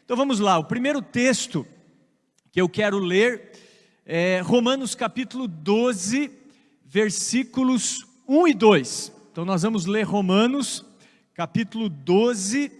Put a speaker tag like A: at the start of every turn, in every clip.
A: Então vamos lá, o primeiro texto que eu quero ler é Romanos capítulo 12, versículos 1 e 2. Então nós vamos ler Romanos capítulo 12,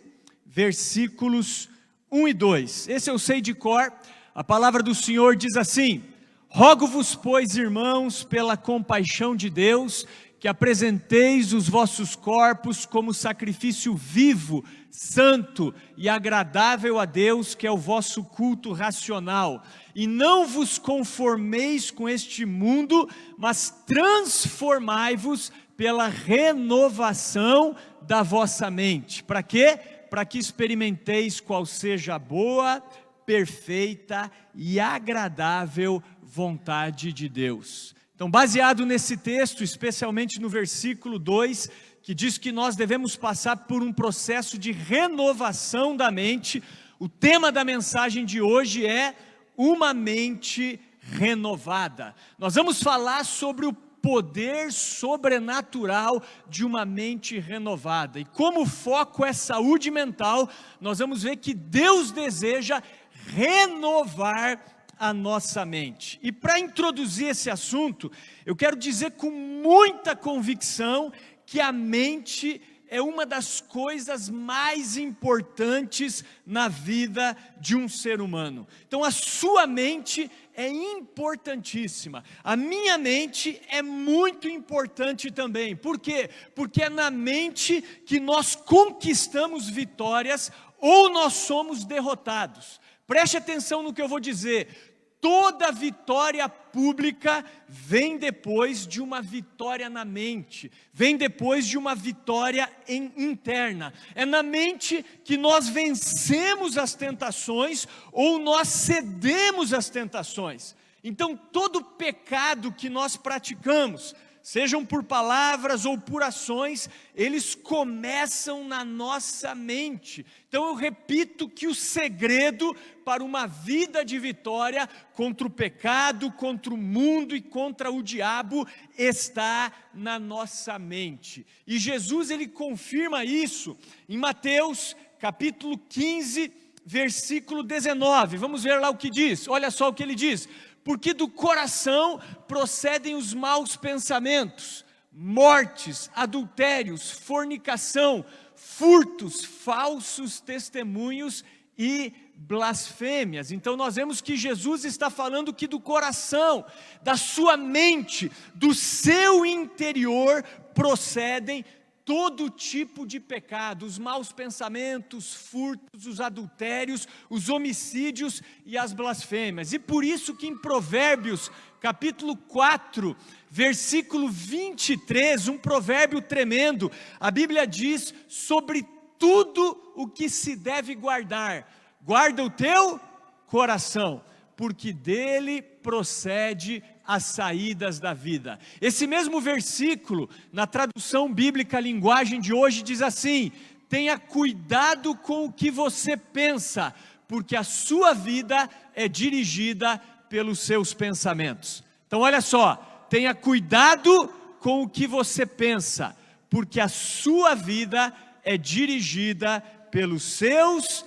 A: versículos 1 e 2. Esse eu sei de cor. A palavra do Senhor diz assim: rogo-vos, pois, irmãos, pela compaixão de Deus, que apresenteis os vossos corpos como sacrifício vivo, santo e agradável a Deus, que é o vosso culto racional. E não vos conformeis com este mundo, mas transformai-vos pela renovação da vossa mente. Para quê? Para que experimenteis qual seja a boa, perfeita e agradável vontade de Deus. Então, baseado nesse texto, especialmente no versículo 2, que diz que nós devemos passar por um processo de renovação da mente, o tema da mensagem de hoje é uma mente renovada. Nós vamos falar sobre o poder sobrenatural de uma mente renovada. E como o foco é saúde mental, nós vamos ver que Deus deseja renovar a nossa mente. E para introduzir esse assunto, eu quero dizer com muita convicção que a mente é uma das coisas mais importantes na vida de um ser humano. Então a sua mente é importantíssima. A minha mente é muito importante também. Por quê? Porque é na mente que nós conquistamos vitórias ou nós somos derrotados. Preste atenção no que eu vou dizer. Toda vitória pública vem depois de uma vitória na mente, vem depois de uma vitória interna. É na mente que nós vencemos as tentações ou nós cedemos às tentações. Então todo pecado que nós praticamos, sejam por palavras ou por ações, eles começam na nossa mente. Então eu repito que o segredo para uma vida de vitória contra o pecado, contra o mundo e contra o diabo está na nossa mente. E Jesus ele confirma isso em Mateus capítulo 15, versículo 19. Vamos ver lá o que diz. Olha só o que ele diz: porque do coração procedem os maus pensamentos, mortes, adultérios, fornicação, furtos, falsos testemunhos e blasfêmias. Então nós vemos que Jesus está falando que do coração, da sua mente, do seu interior procedem todo tipo de pecado, os maus pensamentos, furtos, os adultérios, os homicídios e as blasfêmias. E por isso que em Provérbios, capítulo 4, versículo 23, um provérbio tremendo, a Bíblia diz: sobre tudo o que se deve guardar, guarda o teu coração, porque dele procede as saídas da vida. Esse mesmo versículo, na tradução bíblica linguagem de hoje, diz assim: tenha cuidado com o que você pensa, porque a sua vida é dirigida pelos seus pensamentos. Então olha só, tenha cuidado com o que você pensa, porque a sua vida é dirigida pelos seus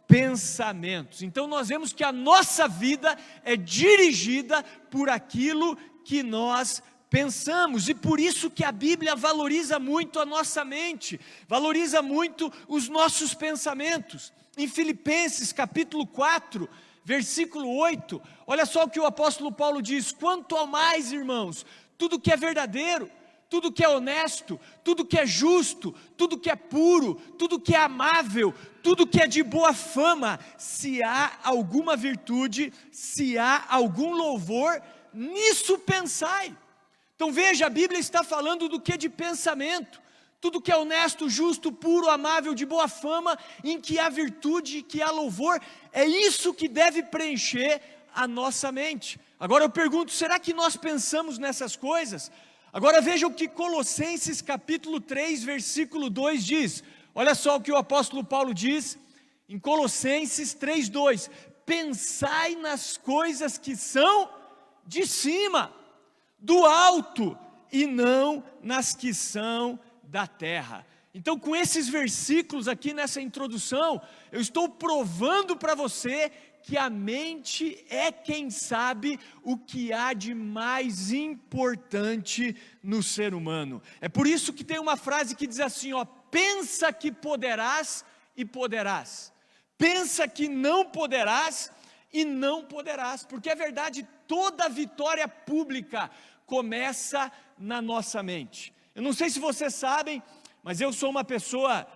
A: pensamentos. Então nós vemos que a nossa vida é dirigida por aquilo que nós pensamos, e por isso que a Bíblia valoriza muito a nossa mente, valoriza muito os nossos pensamentos. Em Filipenses capítulo 4, versículo 8, olha só o que o apóstolo Paulo diz: quanto ao mais, irmãos, tudo que é verdadeiro, tudo que é honesto, tudo que é justo, tudo que é puro, tudo que é amável, tudo que é de boa fama, se há alguma virtude, se há algum louvor, nisso pensai. Então veja, a Bíblia está falando do que de pensamento, tudo que é honesto, justo, puro, amável, de boa fama, em que há virtude, em que há louvor, é isso que deve preencher a nossa mente. Agora eu pergunto, será que nós pensamos nessas coisas? Agora veja o que Colossenses capítulo 3, versículo 2 diz. Olha só o que o apóstolo Paulo diz em Colossenses 3, 2. Pensai nas coisas que são de cima, do alto, e não nas que são da terra. Então, com esses versículos aqui nessa introdução, eu estou provando para você que a mente é quem sabe o que há de mais importante no ser humano. É por isso que tem uma frase que diz assim, ó: pensa que poderás e poderás. Pensa que não poderás e não poderás. Porque é verdade, toda vitória pública começa na nossa mente. Eu não sei se vocês sabem, mas eu sou uma pessoa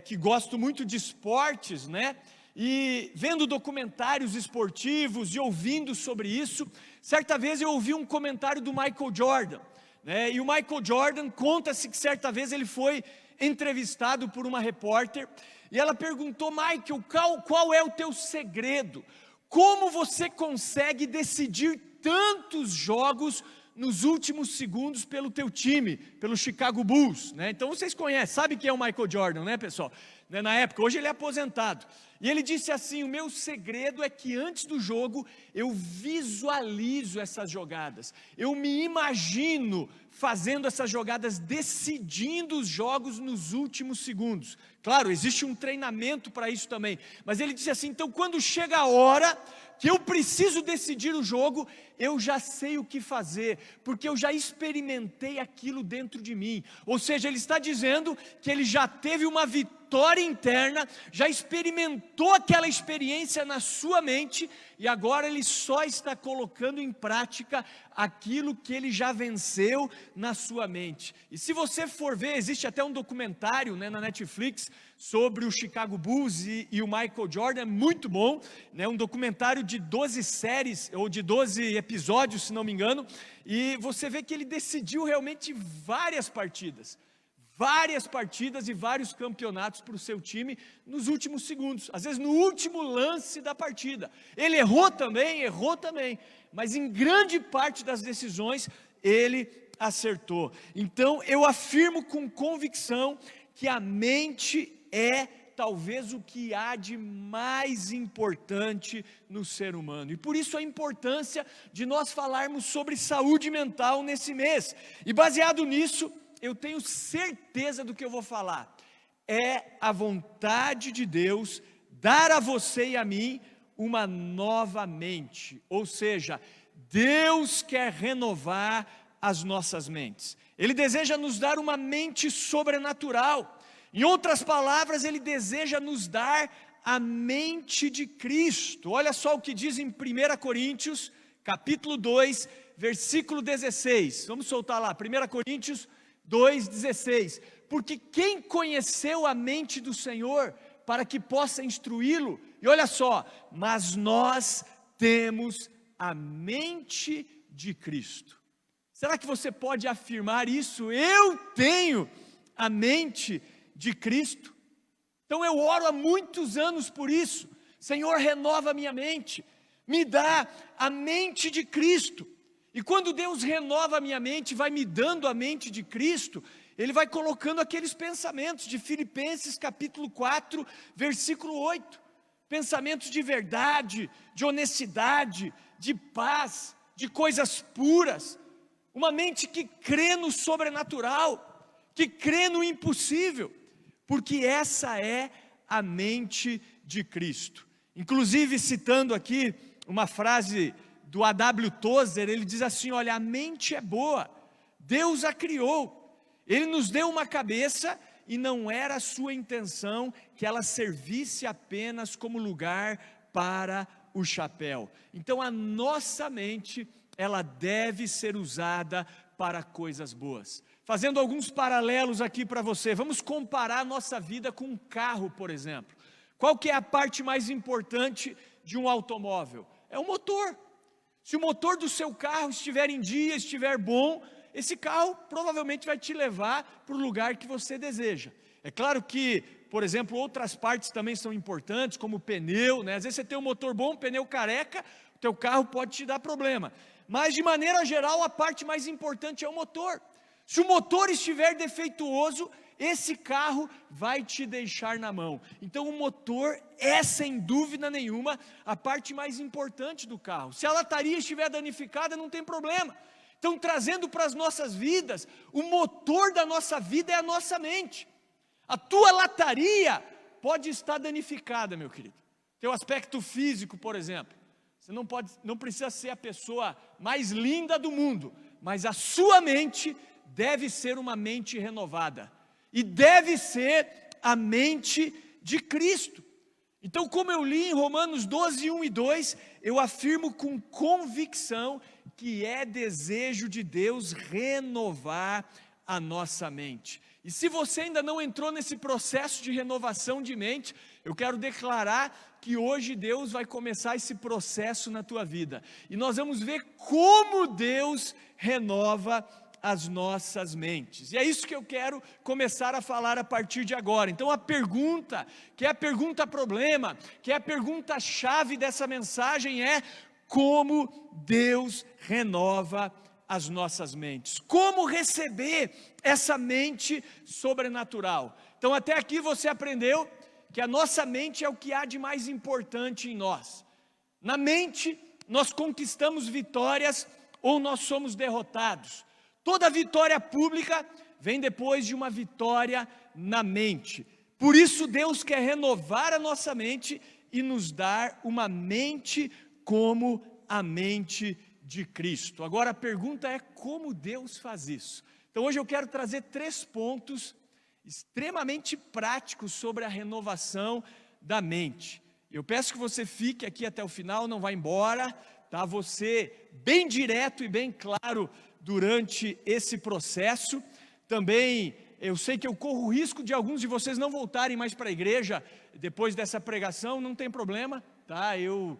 A: que gosto muito de esportes, né? E vendo documentários esportivos e ouvindo sobre isso, certa vez eu ouvi um comentário do Michael Jordan, né? E o Michael Jordan, conta-se que certa vez ele foi entrevistado por uma repórter, e ela perguntou: Michael, qual é o teu segredo? Como você consegue decidir tantos jogos nos últimos segundos pelo teu time, pelo Chicago Bulls, né? Então vocês conhecem, sabe quem é o Michael Jordan, né, pessoal? Na época, hoje ele é aposentado. E ele disse assim: o meu segredo é que antes do jogo eu visualizo essas jogadas, eu me imagino fazendo essas jogadas, decidindo os jogos nos últimos segundos. Claro, existe um treinamento para isso também, mas ele disse assim: então quando chega a hora que eu preciso decidir o jogo, eu já sei o que fazer, porque eu já experimentei aquilo dentro de mim. Ou seja, ele está dizendo que ele já teve uma vitória interna, já experimentou aquela experiência na sua mente, e agora ele só está colocando em prática aquilo que ele já venceu na sua mente. E se você for ver, existe até um documentário, né, na Netflix sobre o Chicago Bulls e o Michael Jordan, é muito bom, né, um documentário de 12 séries, ou de 12 episódios, se não me engano, e você vê que ele decidiu realmente várias partidas e vários campeonatos para o seu time nos últimos segundos, às vezes no último lance da partida. Ele errou também, mas em grande parte das decisões ele acertou. Então eu afirmo com convicção que a mente é talvez o que há de mais importante no ser humano, e por isso a importância de nós falarmos sobre saúde mental nesse mês. E baseado nisso, eu tenho certeza do que eu vou falar. É a vontade de Deus dar a você e a mim uma nova mente. Ou seja, Deus quer renovar as nossas mentes. Ele deseja nos dar uma mente sobrenatural. Em outras palavras, Ele deseja nos dar a mente de Cristo. Olha só o que diz em 1 Coríntios, capítulo 2, versículo 16. Vamos soltar lá, 1 Coríntios 2,16, porque quem conheceu a mente do Senhor para que possa instruí-lo? E olha só, mas nós temos a mente de Cristo. Será que você pode afirmar isso? Eu tenho a mente de Cristo. Então eu oro há muitos anos por isso. Senhor, renova a minha mente, me dá a mente de Cristo. E quando Deus renova a minha mente, vai me dando a mente de Cristo, Ele vai colocando aqueles pensamentos de Filipenses capítulo 4, versículo 8. Pensamentos de verdade, de honestidade, de paz, de coisas puras. Uma mente que crê no sobrenatural, que crê no impossível, porque essa é a mente de Cristo. Inclusive, citando aqui uma frase do A.W. Tozer, ele diz assim: olha, a mente é boa, Deus a criou, Ele nos deu uma cabeça e não era a sua intenção que ela servisse apenas como lugar para o chapéu. Então a nossa mente, ela deve ser usada para coisas boas. Fazendo alguns paralelos aqui para você, vamos comparar a nossa vida com um carro, por exemplo. Qual que é a parte mais importante de um automóvel? É o motor. Se o motor do seu carro estiver em dia, estiver bom, esse carro provavelmente vai te levar para o lugar que você deseja. É claro que, por exemplo, outras partes também são importantes, como o pneu, né? Às vezes você tem um motor bom, um pneu careca, o teu carro pode te dar problema. Mas de maneira geral, a parte mais importante é o motor. Se o motor estiver defeituoso, esse carro vai te deixar na mão. Então o motor é, sem dúvida nenhuma, a parte mais importante do carro. Se a lataria estiver danificada, não tem problema. Então, trazendo para as nossas vidas, o motor da nossa vida é a nossa mente. A tua lataria pode estar danificada, meu querido. Teu aspecto físico, por exemplo. Você não precisa ser a pessoa mais linda do mundo, mas a sua mente deve ser uma mente renovada. E deve ser a mente de Cristo. Então, como eu li em Romanos 12, 1 e 2, eu afirmo com convicção que é desejo de Deus renovar a nossa mente. E se você ainda não entrou nesse processo de renovação de mente, eu quero declarar que hoje Deus vai começar esse processo na tua vida. E nós vamos ver como Deus renova as nossas mentes. E é isso que eu quero começar a falar a partir de agora. Então a pergunta, que é a pergunta problema, que é a pergunta chave dessa mensagem é: como Deus renova as nossas mentes? Como receber essa mente sobrenatural? Então até aqui você aprendeu que a nossa mente é o que há de mais importante em nós. Na mente nós conquistamos vitórias ou nós somos derrotados. Toda vitória pública vem depois de uma vitória na mente. Por isso Deus quer renovar a nossa mente e nos dar uma mente como a mente de Cristo. Agora a pergunta é: como Deus faz isso? Então hoje eu quero trazer 3 pontos extremamente práticos sobre a renovação da mente. Eu peço que você fique aqui até o final, não vá embora, tá? Você bem direto e bem claro durante esse processo. Também eu sei que eu corro o risco de alguns de vocês não voltarem mais para a igreja depois dessa pregação. Não tem problema, tá? Eu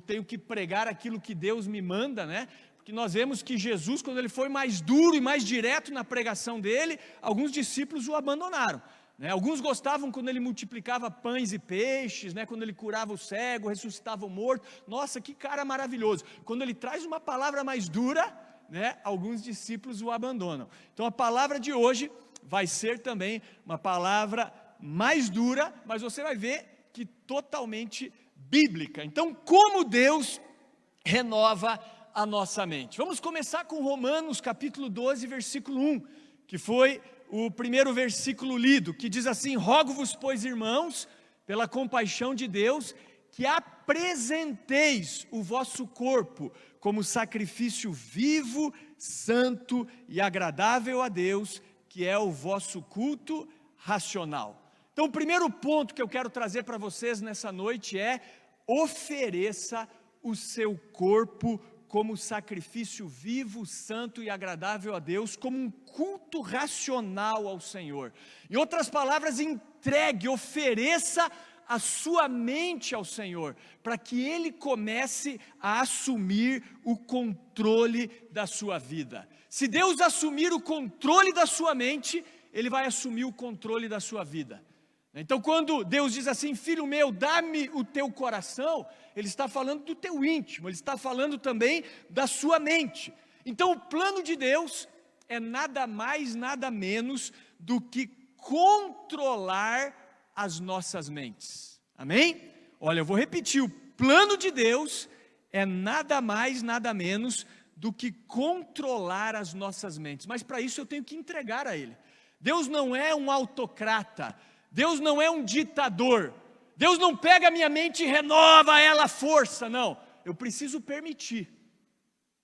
A: tenho que pregar aquilo que Deus me manda, né? Porque nós vemos que Jesus, quando ele foi mais duro e mais direto na pregação dele, alguns discípulos o abandonaram, né? Alguns gostavam quando ele multiplicava pães e peixes, né? Quando ele curava o cego, ressuscitava o morto. Nossa, que cara maravilhoso. Quando ele traz uma palavra mais dura, né? Alguns discípulos o abandonam. Então a palavra de hoje vai ser também uma palavra mais dura, mas você vai ver que totalmente bíblica. Então, como Deus renova a nossa mente? Vamos começar com Romanos capítulo 12, versículo 1, que foi o primeiro versículo lido, que diz assim: rogo-vos, pois, irmãos, pela compaixão de Deus, que apresenteis o vosso corpo como sacrifício vivo, santo e agradável a Deus, que é o vosso culto racional. Então o primeiro ponto que eu quero trazer para vocês nessa noite é: ofereça o seu corpo como sacrifício vivo, santo e agradável a Deus, como um culto racional ao Senhor. Em outras palavras, entregue, ofereça a sua mente ao Senhor, para que Ele comece a assumir o controle da sua vida. Se Deus assumir o controle da sua mente, Ele vai assumir o controle da sua vida. Então quando Deus diz assim: filho meu, dá-me o teu coração, Ele está falando do teu íntimo, Ele está falando também da sua mente. Então o plano de Deus é nada mais, nada menos do que controlar as nossas mentes. Amém? Olha, eu vou repetir: o plano de Deus é nada mais, nada menos do que controlar as nossas mentes. Mas para isso eu tenho que entregar a Ele. Deus não é um autocrata, Deus não é um ditador, Deus não pega a minha mente e renova ela à força, não. Eu preciso permitir.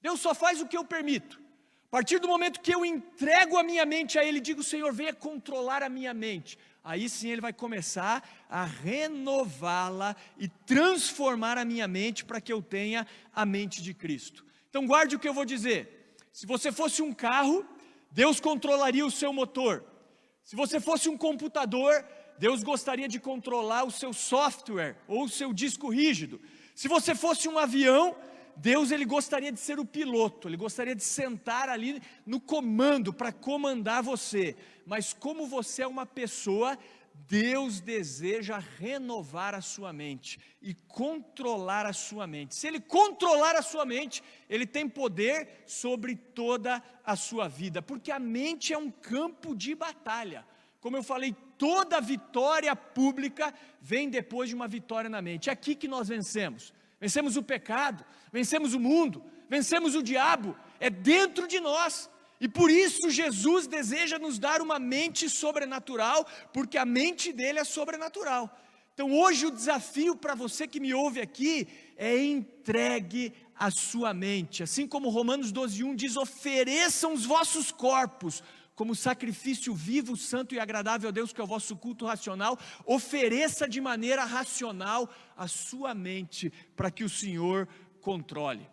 A: Deus só faz o que eu permito. A partir do momento que eu entrego a minha mente a Ele, digo: Senhor, venha controlar a minha mente. Aí sim Ele vai começar a renová-la e transformar a minha mente para que eu tenha a mente de Cristo. Então guarde o que eu vou dizer. Se você fosse um carro, Deus controlaria o seu motor. Se você fosse um computador, Deus gostaria de controlar o seu software ou o seu disco rígido. Se você fosse um avião, Deus ele gostaria de ser o piloto, Ele gostaria de sentar ali no comando para comandar você. Mas como você é uma pessoa, Deus deseja renovar a sua mente e controlar a sua mente. Se Ele controlar a sua mente, Ele tem poder sobre toda a sua vida, porque a mente é um campo de batalha. Como eu falei, toda vitória pública vem depois de uma vitória na mente. É aqui que nós vencemos. Vencemos o pecado, vencemos o mundo, vencemos o diabo. É dentro de nós. E por isso Jesus deseja nos dar uma mente sobrenatural, porque a mente dele é sobrenatural. Então hoje o desafio para você que me ouve aqui é entregue a sua mente. Assim como Romanos 12:1 diz, ofereçam os vossos corpos como sacrifício vivo, santo e agradável a Deus, que é o vosso culto racional. Ofereça de maneira racional a sua mente para que o Senhor controle.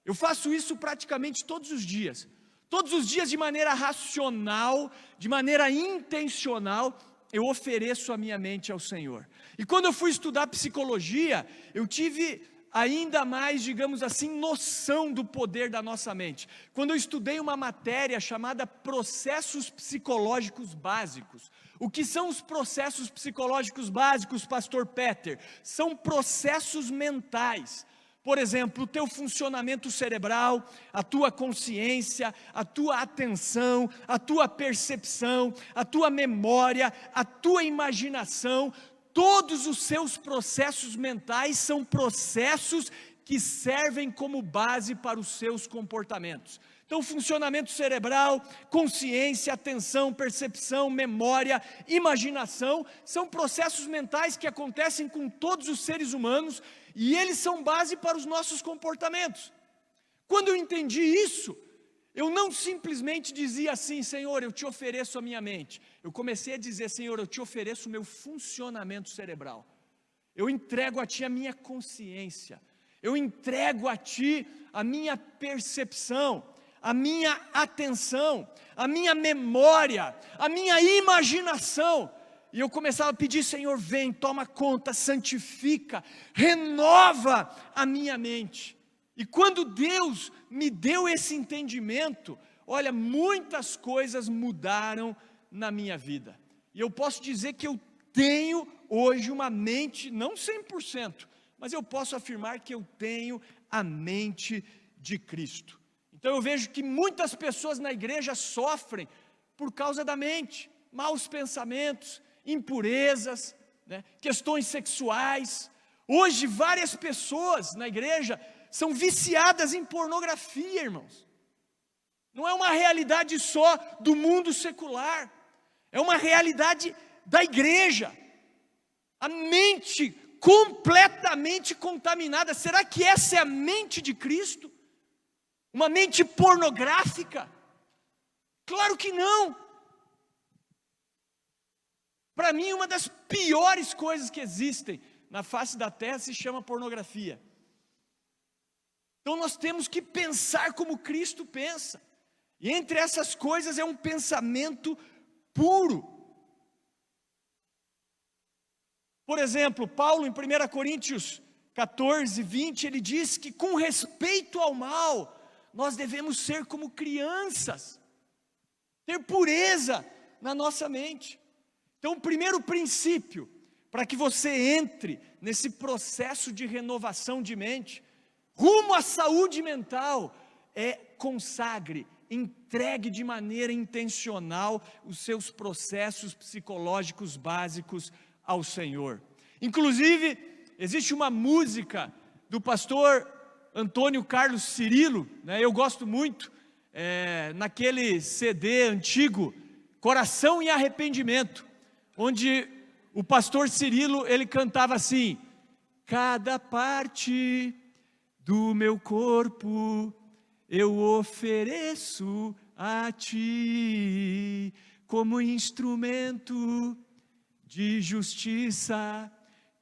A: Eu faço isso praticamente todos os dias. Todos os dias de maneira racional, de maneira intencional, eu ofereço a minha mente ao Senhor. E quando eu fui estudar psicologia, eu tive ainda mais, digamos assim, noção do poder da nossa mente. Quando eu estudei uma matéria chamada processos psicológicos básicos. O que são os processos psicológicos básicos, pastor Peter? São processos mentais. Por exemplo, o teu funcionamento cerebral, a tua consciência, a tua atenção, a tua percepção, a tua memória, a tua imaginação, todos os seus processos mentais são processos que servem como base para os seus comportamentos. Então, funcionamento cerebral, consciência, atenção, percepção, memória, imaginação, são processos mentais que acontecem com todos os seres humanos e eles são base para os nossos comportamentos. Quando eu entendi isso, eu não simplesmente dizia assim, Senhor, eu te ofereço a minha mente. Eu comecei a dizer, Senhor, eu te ofereço o meu funcionamento cerebral. Eu entrego a Ti a minha consciência. Eu entrego a Ti a minha percepção, a minha atenção, a minha memória, a minha imaginação. E eu começava a pedir, Senhor, vem, toma conta, santifica, renova a minha mente. E quando Deus me deu esse entendimento, olha, muitas coisas mudaram na minha vida. E eu posso dizer que eu tenho hoje uma mente, não 100%, mas eu posso afirmar que eu tenho a mente de Cristo. Então eu vejo que muitas pessoas na igreja sofrem por causa da mente, maus pensamentos, impurezas, questões sexuais. Hoje várias pessoas na igreja são viciadas em pornografia, irmãos. Não é uma realidade só do mundo secular, é uma realidade da igreja. A mente completamente contaminada. Será que essa é a mente de Cristo? Uma mente pornográfica? Claro que não. Para mim, uma das piores coisas que existem na face da terra se chama pornografia. Então nós temos que pensar como Cristo pensa. E entre essas coisas é um pensamento puro. Por exemplo, Paulo em 1 Coríntios 14, 20, ele diz que com respeito ao mal, nós devemos ser como crianças, ter pureza na nossa mente. Então o primeiro princípio, para que você entre nesse processo de renovação de mente, rumo à saúde mental, é consagre, entregue de maneira intencional os seus processos psicológicos básicos ao Senhor. Inclusive, existe uma música do pastor Antônio Carlos Cirilo, eu gosto muito, naquele CD antigo, Coração em Arrependimento, onde o pastor Cirilo, ele cantava assim, cada parte do meu corpo eu ofereço a Ti, como instrumento de justiça,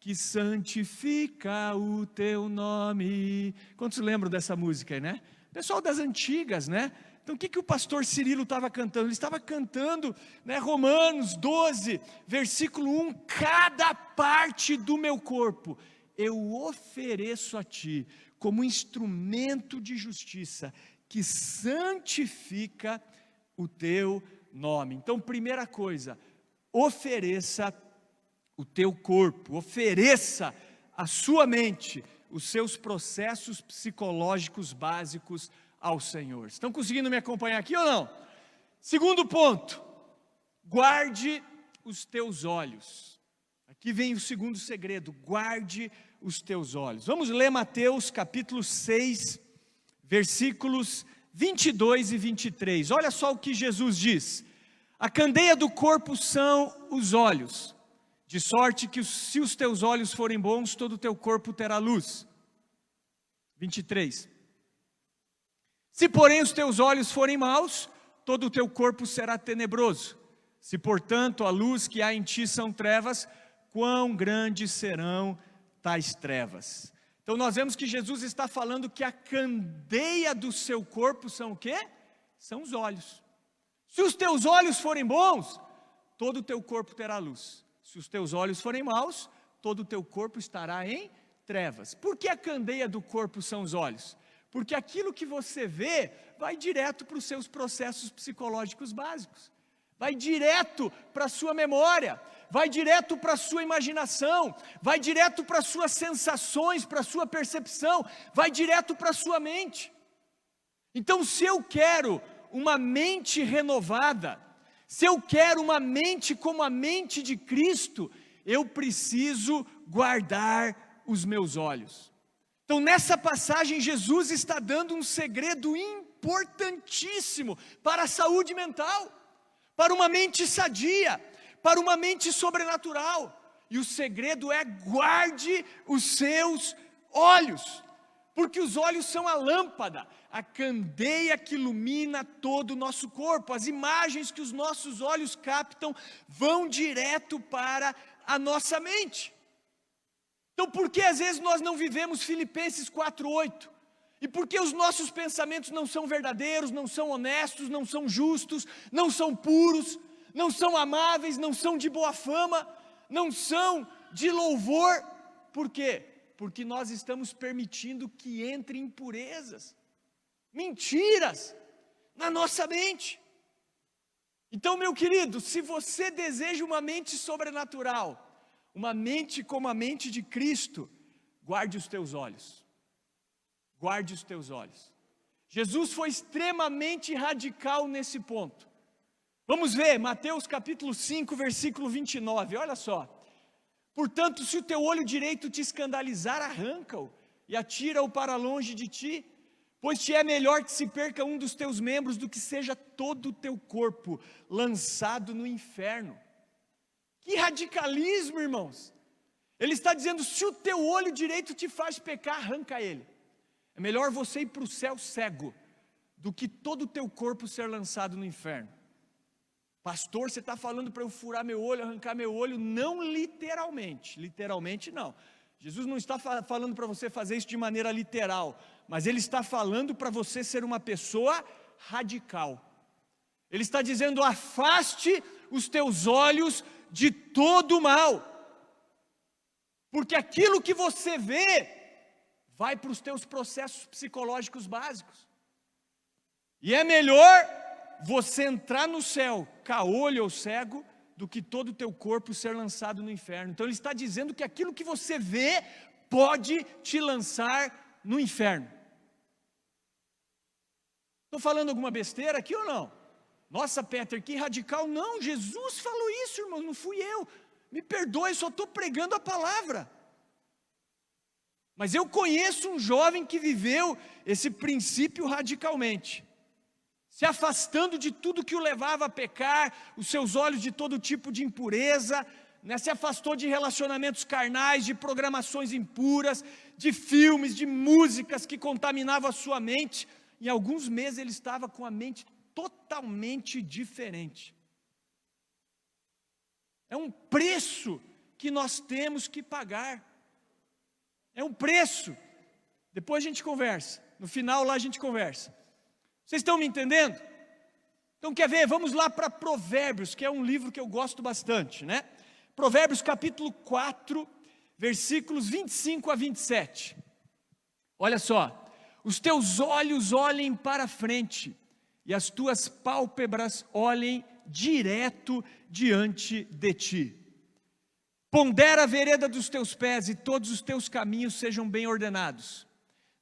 A: que santifica o Teu nome. Quantos lembram dessa música aí, né? Pessoal das antigas, né? Então o que o pastor Cirilo estava cantando? Ele estava cantando, Romanos 12, versículo 1, cada parte do meu corpo eu ofereço a Ti, como instrumento de justiça, que santifica o Teu nome. Então primeira coisa, ofereça o teu corpo, ofereça a sua mente, os seus processos psicológicos básicos ao Senhor. Estão conseguindo me acompanhar aqui ou não? Segundo ponto, guarde os teus olhos. Aqui vem o segundo segredo, guarde os teus olhos. Vamos ler Mateus capítulo 6, versículos 22 e 23, olha só o que Jesus diz: a candeia do corpo são os olhos, de sorte que se os teus olhos forem bons, todo o teu corpo terá luz. 23, se porém os teus olhos forem maus, todo o teu corpo será tenebroso. Se portanto a luz que há em ti são trevas, quão grandes serão tais trevas. Então nós vemos que Jesus está falando que a candeia do seu corpo são o quê? São os olhos. Se os teus olhos forem bons, todo o teu corpo terá luz. Se os teus olhos forem maus, todo o teu corpo estará em trevas. Por que a candeia do corpo são os olhos? Porque aquilo que você vê vai direto para os seus processos psicológicos básicos. Vai direto para a sua memória, vai direto para a sua imaginação, vai direto para as suas sensações, para a sua percepção, vai direto para a sua mente. Então, se eu quero uma mente renovada, se eu quero uma mente como a mente de Cristo, eu preciso guardar os meus olhos. Então, nessa passagem, Jesus está dando um segredo importantíssimo para a saúde mental, para uma mente sadia, para uma mente sobrenatural. E o segredo é: guarde os seus olhos, porque os olhos são a lâmpada, a candeia que ilumina todo o nosso corpo. As imagens que os nossos olhos captam vão direto para a nossa mente. Então, por que às vezes nós não vivemos Filipenses 4:8? E por que os nossos pensamentos não são verdadeiros, não são honestos, não são justos, não são puros, não são amáveis, não são de boa fama, não são de louvor? Por quê? Porque nós estamos permitindo que entrem impurezas, mentiras na nossa mente. Então, meu querido, se você deseja uma mente sobrenatural, uma mente como a mente de Cristo, guarde os teus olhos. Guarde os teus olhos. Jesus foi extremamente radical nesse ponto. Vamos ver, Mateus capítulo 5, versículo 29, olha só. Portanto, se o teu olho direito te escandalizar, arranca-o e atira-o para longe de ti, pois te é melhor que se perca um dos teus membros do que seja todo o teu corpo lançado no inferno. Que radicalismo, irmãos! Ele está dizendo: se o teu olho direito te faz pecar, arranca ele. É melhor você ir para o céu cego do que todo o teu corpo ser lançado no inferno. Pastor, você está falando para eu furar meu olho, arrancar meu olho? Não literalmente, literalmente não. Jesus não está falando para você fazer isso de maneira literal, mas Ele está falando para você ser uma pessoa radical. Ele está dizendo: afaste os teus olhos de todo o mal, porque aquilo que você vê vai para os teus processos psicológicos básicos. E é melhor você entrar no céu caolho ou cego do que todo o teu corpo ser lançado no inferno. Então ele está dizendo que aquilo que você vê pode te lançar no inferno. Estou falando alguma besteira aqui ou não? Nossa, Peter, que radical. Não, Jesus falou isso, irmão, não fui eu. Me perdoe, só estou pregando a palavra. Mas eu conheço um jovem que viveu esse princípio radicalmente, se afastando de tudo que o levava a pecar, os seus olhos de todo tipo de impureza, né? Se afastou de relacionamentos carnais, de programações impuras, de filmes, de músicas que contaminavam a sua mente. Em alguns meses ele estava com a mente totalmente diferente. É um preço que nós temos que pagar. É um preço. Depois a gente conversa. No final lá a gente conversa. Vocês estão me entendendo? Então quer ver? Vamos lá para Provérbios, que é um livro que eu gosto bastante, né? Provérbios capítulo 4, versículos 25 a 27. Olha só. Os teus olhos olhem para frente, e as tuas pálpebras olhem direto diante de ti. Pondera a vereda dos teus pés, e todos os teus caminhos sejam bem ordenados.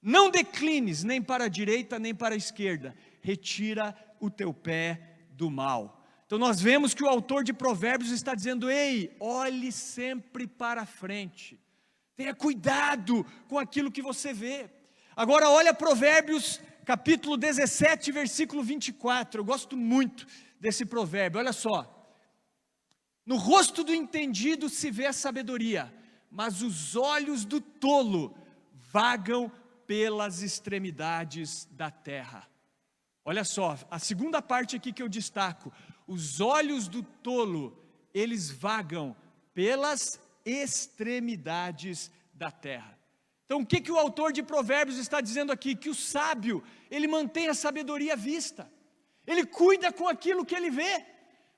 A: Não declines nem para a direita nem para a esquerda, retira o teu pé do mal. Então nós vemos que o autor de Provérbios está dizendo: ei, olhe sempre para frente, tenha cuidado com aquilo que você vê. Agora olha Provérbios capítulo 17, versículo 24. Eu gosto muito desse provérbio, olha só. No rosto do entendido se vê a sabedoria, mas os olhos do tolo vagam pelas extremidades da terra. Olha só, a segunda parte aqui que eu destaco, os olhos do tolo, eles vagam pelas extremidades da terra. Então o que o autor de Provérbios está dizendo aqui? Que o sábio, ele mantém a sabedoria à vista, ele cuida com aquilo que ele vê,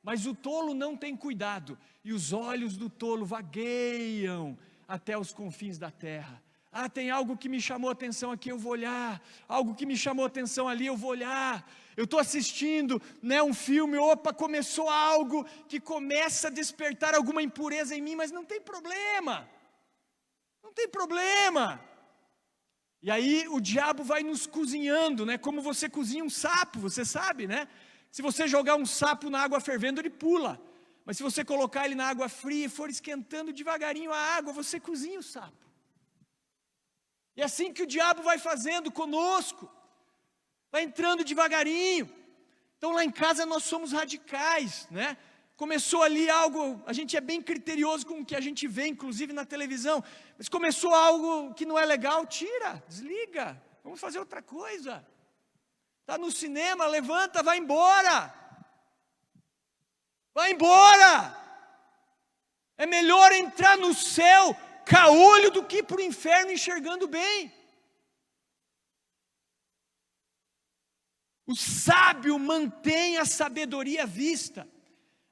A: mas o tolo não tem cuidado, e os olhos do tolo vagueiam até os confins da terra. Ah, tem algo que me chamou a atenção aqui, eu vou olhar. Algo que me chamou a atenção ali, eu vou olhar. Eu estou assistindo, né, um filme, opa, começou algo que começa a despertar alguma impureza em mim, mas não tem problema. Não tem problema. E aí o diabo vai nos cozinhando, né, como você cozinha um sapo, você sabe, né? Se você jogar um sapo na água fervendo, ele pula. Mas se você colocar ele na água fria e for esquentando devagarinho a água, você cozinha o sapo. E é assim que o diabo vai fazendo conosco, vai entrando devagarinho. Então lá em casa nós somos radicais, né? Começou ali algo, a gente é bem criterioso com o que a gente vê, inclusive na televisão, mas começou algo que não é legal, tira, desliga, vamos fazer outra coisa. Está no cinema, levanta, vai embora. Vai embora. É melhor entrar no céu caolho do que ir para o inferno enxergando bem. O sábio mantém a sabedoria à vista,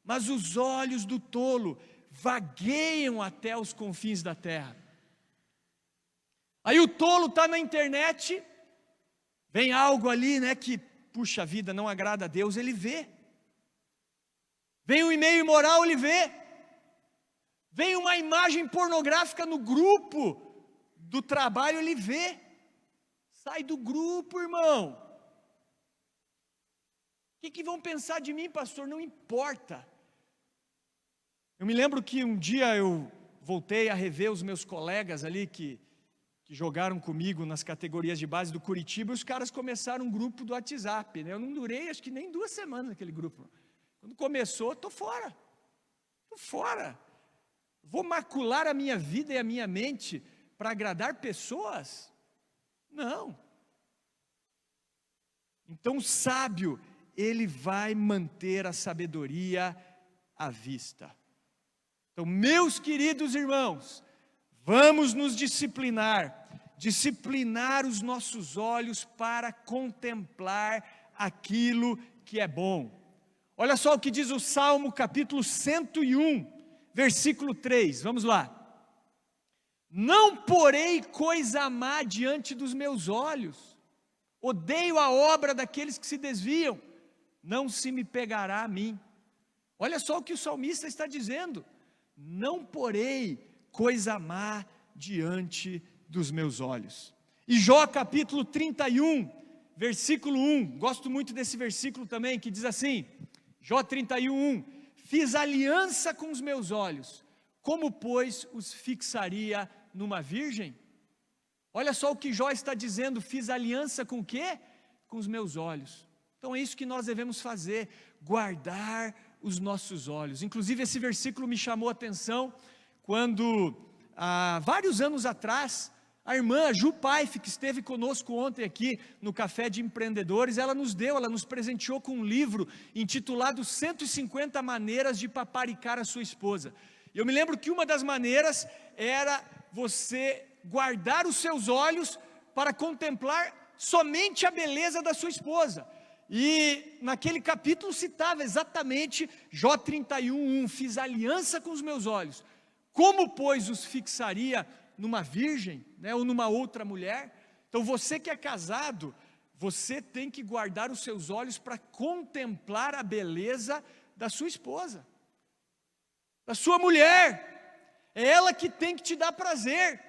A: mas os olhos do tolo vagueiam até os confins da terra. Aí o tolo está na internet, vem algo ali, né, que, puxa vida, não agrada a Deus, ele vê. Vem um e-mail imoral, ele vê. Vem uma imagem pornográfica no grupo do trabalho, ele vê. Sai do grupo, irmão. O que vão pensar de mim, pastor? Não importa. Eu me lembro que um dia eu voltei a rever os meus colegas ali que jogaram comigo nas categorias de base do Curitiba, e os caras começaram um grupo do WhatsApp, né? Eu não durei acho que nem 2 semanas naquele grupo. Quando começou, estou fora. Estou fora. Vou macular a minha vida e a minha mente para agradar pessoas? Não. Então o sábio, ele vai manter a sabedoria à vista. Então, meus queridos irmãos, vamos nos disciplinar os nossos olhos para contemplar aquilo que é bom. Olha só o que diz o Salmo capítulo 101, versículo 3, vamos lá. Não porei coisa má diante dos meus olhos, odeio a obra daqueles que se desviam, não se me pegará a mim. Olha só o que o salmista está dizendo, não porei coisa má diante dos meus olhos. E Jó capítulo 31, versículo 1, gosto muito desse versículo também, que diz assim, Jó 31, 1, fiz aliança com os meus olhos, como pois os fixaria numa virgem? Olha só o que Jó está dizendo, fiz aliança com o quê? Com os meus olhos. Então é isso que nós devemos fazer, guardar os nossos olhos. Inclusive esse versículo me chamou a atenção, quando há vários anos atrás, a irmã Ju Paif, que esteve conosco ontem aqui no Café de Empreendedores, ela nos presenteou com um livro intitulado 150 maneiras de paparicar a sua esposa. E eu me lembro que uma das maneiras era você guardar os seus olhos para contemplar somente a beleza da sua esposa. E naquele capítulo citava exatamente Jó 31, 1, fiz aliança com os meus olhos, como pois os fixaria numa virgem, né, ou numa outra mulher? Então você que é casado, você tem que guardar os seus olhos para contemplar a beleza da sua esposa, da sua mulher, é ela que tem que te dar prazer.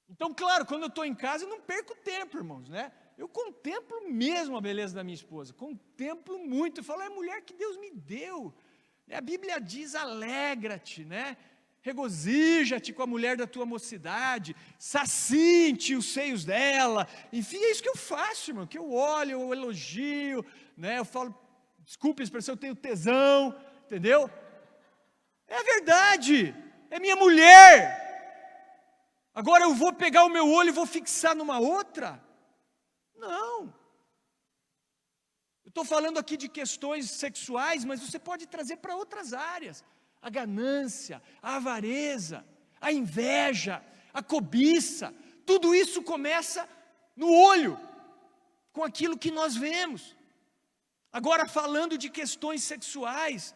A: Então claro, quando eu estou em casa eu não perco tempo, irmãos, né? Eu contemplo mesmo a beleza da minha esposa, contemplo muito, eu falo, é a mulher que Deus me deu, a Bíblia diz, alegra-te, né? regozija-te com a mulher da tua mocidade, sacinte os seios dela. Enfim, é isso que eu faço, irmão, que eu olho, eu elogio, né? Eu falo, desculpe a expressão, eu tenho tesão, entendeu? É verdade, é minha mulher. Agora eu vou pegar o meu olho e vou fixar numa outra? Não. Eu estou falando aqui de questões sexuais, mas você pode trazer para outras áreas. A ganância, a avareza, a inveja, a cobiça, tudo isso começa no olho, com aquilo que nós vemos. Agora, falando de questões sexuais,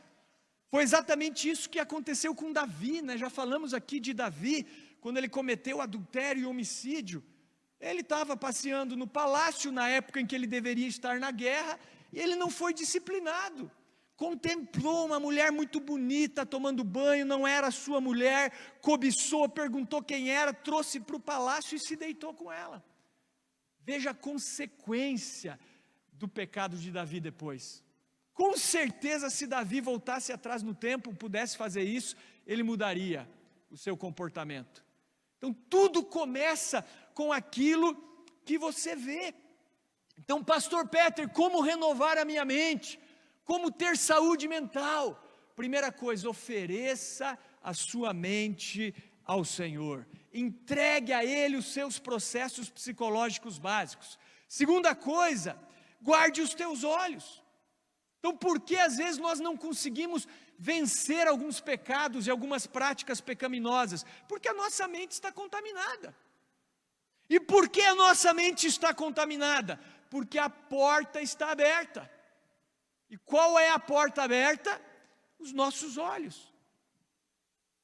A: foi exatamente isso que aconteceu com Davi, né? Já falamos aqui de Davi, quando ele cometeu adultério e homicídio. Ele estava passeando no palácio na época em que ele deveria estar na guerra, e ele não foi disciplinado. Contemplou uma mulher muito bonita tomando banho, não era sua mulher, cobiçou, perguntou quem era, trouxe para o palácio e se deitou com ela. Veja a consequência do pecado de Davi depois. Com certeza, se Davi voltasse atrás no tempo, pudesse fazer isso, ele mudaria o seu comportamento. Então tudo começa com aquilo que você vê. Então, pastor Peter, como renovar a minha mente? Como ter saúde mental? Primeira coisa, ofereça a sua mente ao Senhor. Entregue a Ele os seus processos psicológicos básicos. Segunda coisa, guarde os teus olhos. Então, por que às vezes nós não conseguimos vencer alguns pecados e algumas práticas pecaminosas? Porque a nossa mente está contaminada. E por que a nossa mente está contaminada? Porque a porta está aberta. E qual é a porta aberta? Os nossos olhos.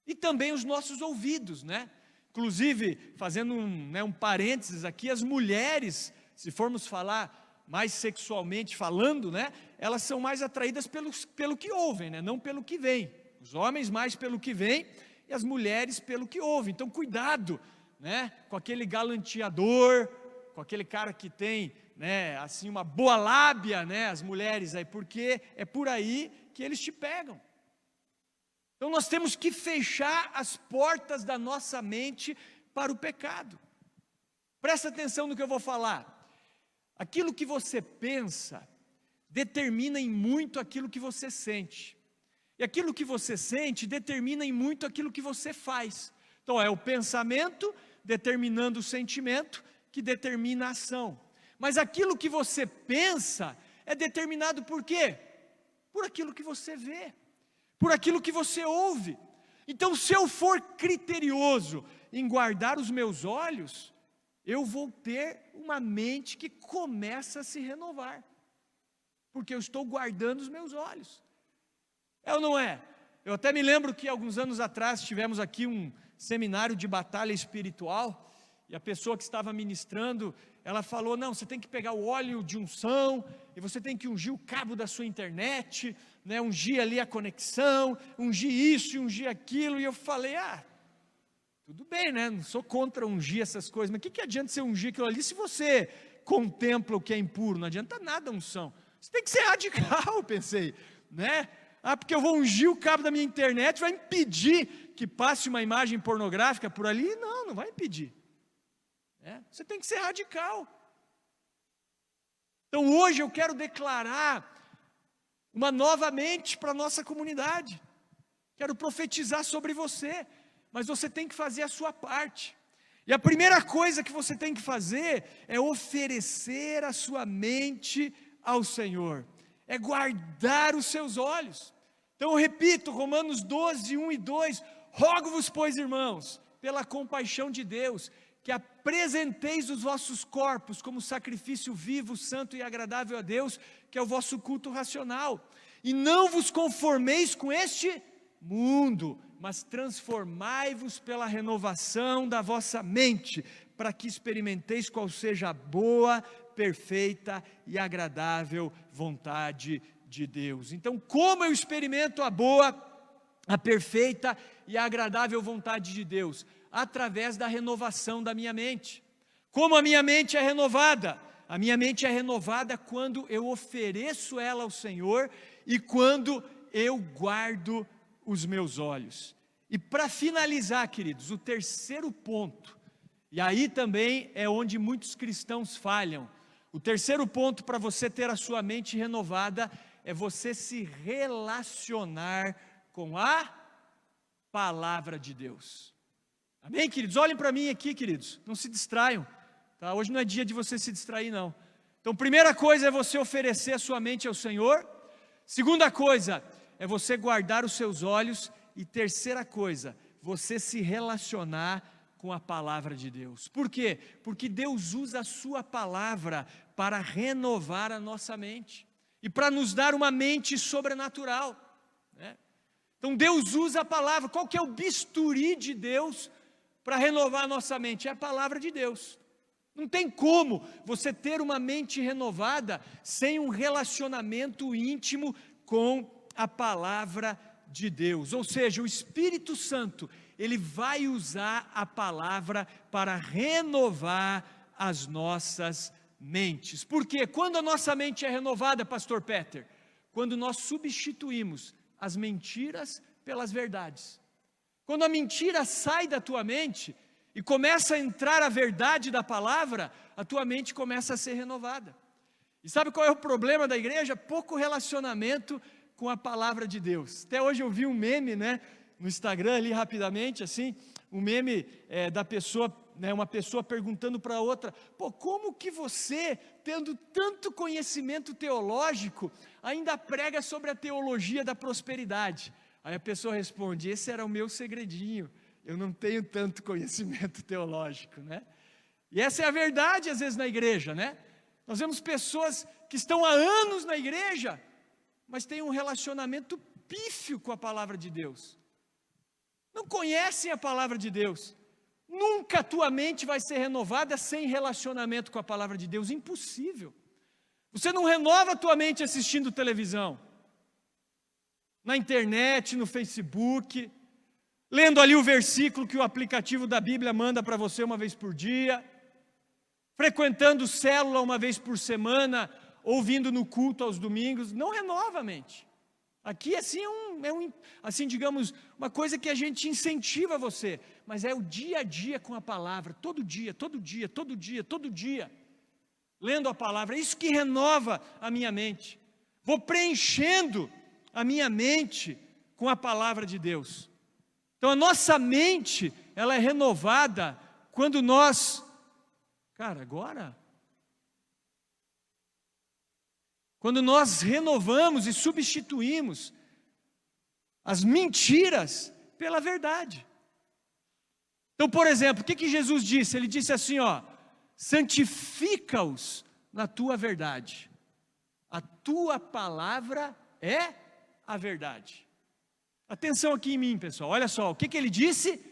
A: E também os nossos ouvidos, né? Inclusive, fazendo um parênteses aqui, as mulheres, se formos falar mais sexualmente falando, né? Elas são mais atraídas pelo que ouvem, né? Não pelo que vem. Os homens mais pelo que vem e as mulheres pelo que ouvem. Então, cuidado, né? Com aquele galanteador, com aquele cara que tem, né, assim, uma boa lábia, né, as mulheres aí, porque é por aí que eles te pegam. Então nós temos que fechar as portas da nossa mente para o pecado. Presta atenção no que eu vou falar. Aquilo que você pensa determina em muito aquilo que você sente. E aquilo que você sente determina em muito aquilo que você faz. Então é o pensamento determinando o sentimento que determina a ação. Mas aquilo que você pensa é determinado por quê? Por aquilo que você vê, por aquilo que você ouve. Então, se eu for criterioso em guardar os meus olhos, eu vou ter uma mente que começa a se renovar, porque eu estou guardando os meus olhos. É ou não é? Eu até me lembro que alguns anos atrás tivemos aqui um seminário de batalha espiritual, e a pessoa que estava ministrando, ela falou, não, você tem que pegar o óleo de unção, e você tem que ungir o cabo da sua internet, né, ungir ali a conexão, ungir isso e ungir aquilo, e eu falei, tudo bem, né, não sou contra ungir essas coisas, mas o que adianta você ungir aquilo ali, se você contempla o que é impuro, não adianta nada a unção, você tem que ser radical, eu pensei, né, porque eu vou ungir o cabo da minha internet, vai impedir que passe uma imagem pornográfica por ali? Não vai impedir. Você tem que ser radical. Então hoje eu quero declarar uma nova mente para a nossa comunidade. Quero profetizar sobre você, mas você tem que fazer a sua parte. E a primeira coisa que você tem que fazer é oferecer a sua mente ao Senhor. É guardar os seus olhos. Então eu repito, Romanos 12, 1 e 2, rogo-vos, pois, irmãos, pela compaixão de Deus, que apresenteis os vossos corpos como sacrifício vivo, santo e agradável a Deus, que é o vosso culto racional. E não vos conformeis com este mundo, mas transformai-vos pela renovação da vossa mente, para que experimenteis qual seja a boa, perfeita e agradável vontade de Deus. Então, como eu experimento a boa, a perfeita e a agradável vontade de Deus? Através da renovação da minha mente. Como a minha mente é renovada? A minha mente é renovada quando eu ofereço ela ao Senhor e quando eu guardo os meus olhos. E para finalizar, queridos, o terceiro ponto, e aí também é onde muitos cristãos falham. O terceiro ponto para você ter a sua mente renovada é você se relacionar com a palavra de Deus. Amém, queridos? Olhem para mim aqui, queridos, não se distraiam, tá? Hoje não é dia de você se distrair, não. Então, primeira coisa é você oferecer a sua mente ao Senhor. Segunda coisa é você guardar os seus olhos. E terceira coisa, você se relacionar com a palavra de Deus. Por quê? Porque Deus usa a sua palavra para renovar a nossa mente e para nos dar uma mente sobrenatural, né? Então Deus usa a palavra. Qual que é o bisturi de Deus para renovar a nossa mente? É a palavra de Deus. Não tem como você ter uma mente renovada sem um relacionamento íntimo com a palavra de Deus. Ou seja, o Espírito Santo, ele vai usar a palavra para renovar as nossas mentes. Porque quando a nossa mente é renovada, pastor Peter, quando nós substituímos as mentiras pelas verdades. Quando a mentira sai da tua mente e começa a entrar a verdade da palavra, a tua mente começa a ser renovada. E sabe qual é o problema da igreja? Pouco relacionamento com a palavra de Deus. Até hoje eu vi um meme, né, no Instagram ali rapidamente, assim, um meme da pessoa, né, uma pessoa perguntando para a outra: pô, como que você, tendo tanto conhecimento teológico, ainda prega sobre a teologia da prosperidade? Aí a pessoa responde: esse era o meu segredinho, eu não tenho tanto conhecimento teológico, né? E essa é a verdade às vezes na igreja, né? Nós vemos pessoas que estão há anos na igreja, mas têm um relacionamento pífio com a palavra de Deus. Não conhecem a palavra de Deus. Nunca a tua mente vai ser renovada sem relacionamento com a palavra de Deus. Impossível. Você não renova a tua mente assistindo televisão, na internet, no Facebook, lendo ali o versículo que o aplicativo da Bíblia manda para você uma vez por dia, frequentando célula uma vez por semana, ouvindo no culto aos domingos. Não renova a mente. Aqui assim assim, digamos, uma coisa que a gente incentiva você, mas é o dia a dia com a palavra, todo dia, todo dia, todo dia, todo dia, lendo a palavra. É isso que renova a minha mente. Vou preenchendo a minha mente com a palavra de Deus. Então a nossa mente, ela é renovada quando nós, quando nós renovamos e substituímos as mentiras pela verdade. Então, por exemplo, o que Jesus disse? Ele disse assim, ó: santifica-os na tua verdade. A tua palavra é a verdade. Atenção aqui em mim, pessoal, olha só, o que ele disse?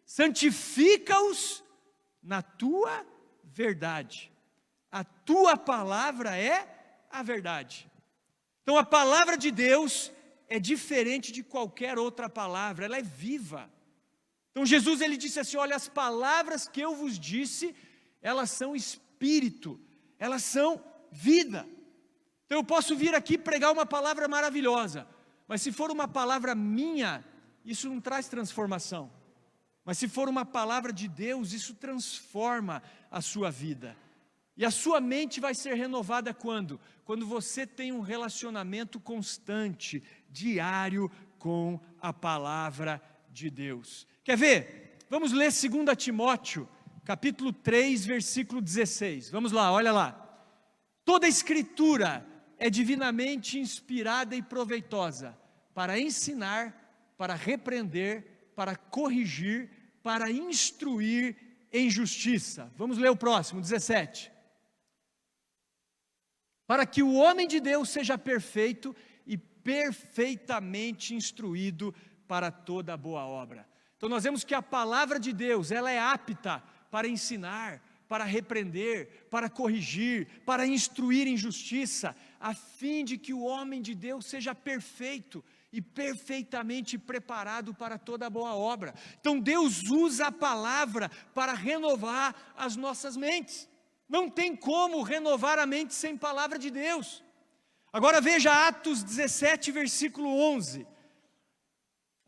A: Santifica-os na tua verdade. A tua palavra é a verdade. Então a palavra de Deus é diferente de qualquer outra palavra, ela é viva. Então Jesus, ele disse assim: olha, as palavras que eu vos disse, elas são espírito, elas são vida. Então eu posso vir aqui pregar uma palavra maravilhosa, mas se for uma palavra minha, isso não traz transformação. Mas se for uma palavra de Deus, isso transforma a sua vida. E a sua mente vai ser renovada quando? Quando você tem um relacionamento constante, diário, com a palavra de Deus. Quer ver? Vamos ler 2 Timóteo, capítulo 3, versículo 16. Vamos lá, olha lá. Toda a escritura é divinamente inspirada e proveitosa para ensinar, para repreender, para corrigir, para instruir em justiça. Vamos ler o próximo, 17. Para que o homem de Deus seja perfeito e perfeitamente instruído para toda boa obra. Então nós vemos que a palavra de Deus, ela é apta para ensinar, para repreender, para corrigir, para instruir em justiça, a fim de que o homem de Deus seja perfeito e perfeitamente preparado para toda boa obra. Então Deus usa a palavra para renovar as nossas mentes. Não tem como renovar a mente sem palavra de Deus. Agora veja Atos 17, versículo 11.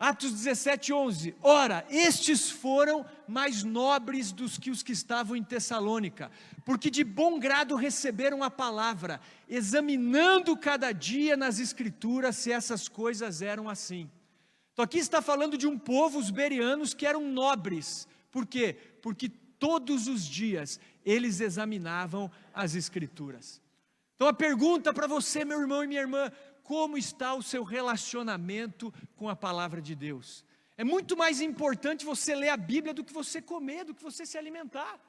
A: Atos 17:11, ora, estes foram mais nobres dos que os que estavam em Tessalônica, porque de bom grado receberam a palavra, examinando cada dia nas escrituras se essas coisas eram assim. Então aqui está falando de um povo, os bereanos, que eram nobres. Por quê? Porque todos os dias eles examinavam as escrituras. Então a pergunta para você, meu irmão e minha irmã, como está o seu relacionamento com a palavra de Deus? É muito mais importante você ler a Bíblia do que você comer, do que você se alimentar.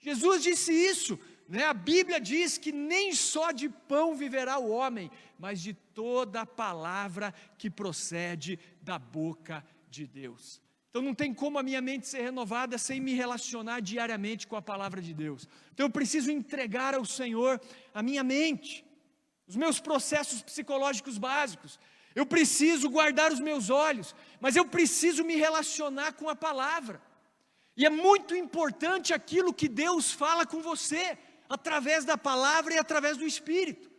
A: Jesus disse isso, né? A Bíblia diz que nem só de pão viverá o homem, mas de toda a palavra que procede da boca de Deus. Então não tem como a minha mente ser renovada sem me relacionar diariamente com a palavra de Deus. Então eu preciso entregar ao Senhor a minha mente, os meus processos psicológicos básicos. Eu preciso guardar os meus olhos, mas eu preciso me relacionar com a palavra. E é muito importante aquilo que Deus fala com você, através da palavra e através do Espírito.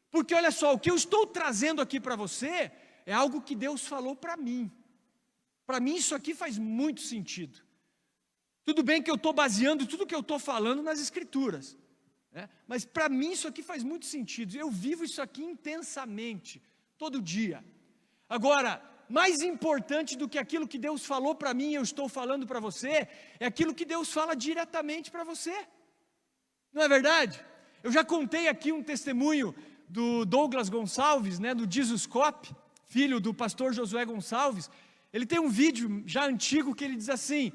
A: Porque olha só, o que eu estou trazendo aqui para você, é algo que Deus falou para mim. Para mim isso aqui faz muito sentido. Tudo bem que eu estou baseando tudo que eu estou falando nas Escrituras, né? Mas para mim isso aqui faz muito sentido. Eu vivo isso aqui intensamente, todo dia. Agora, mais importante do que aquilo que Deus falou para mim e eu estou falando para você, é aquilo que Deus fala diretamente para você. Não é verdade? Eu já contei aqui um testemunho do Douglas Gonçalves, né, do Jesus Cop, filho do pastor Josué Gonçalves. Ele tem um vídeo já antigo que ele diz assim,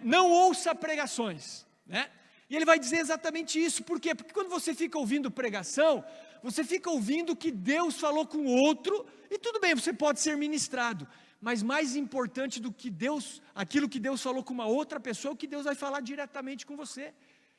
A: não ouça pregações, né? E ele vai dizer exatamente isso. Por quê? Porque quando você fica ouvindo pregação, você fica ouvindo o que Deus falou com o outro, e tudo bem, você pode ser ministrado, mas mais importante do que aquilo que Deus falou com uma outra pessoa, é o que Deus vai falar diretamente com você.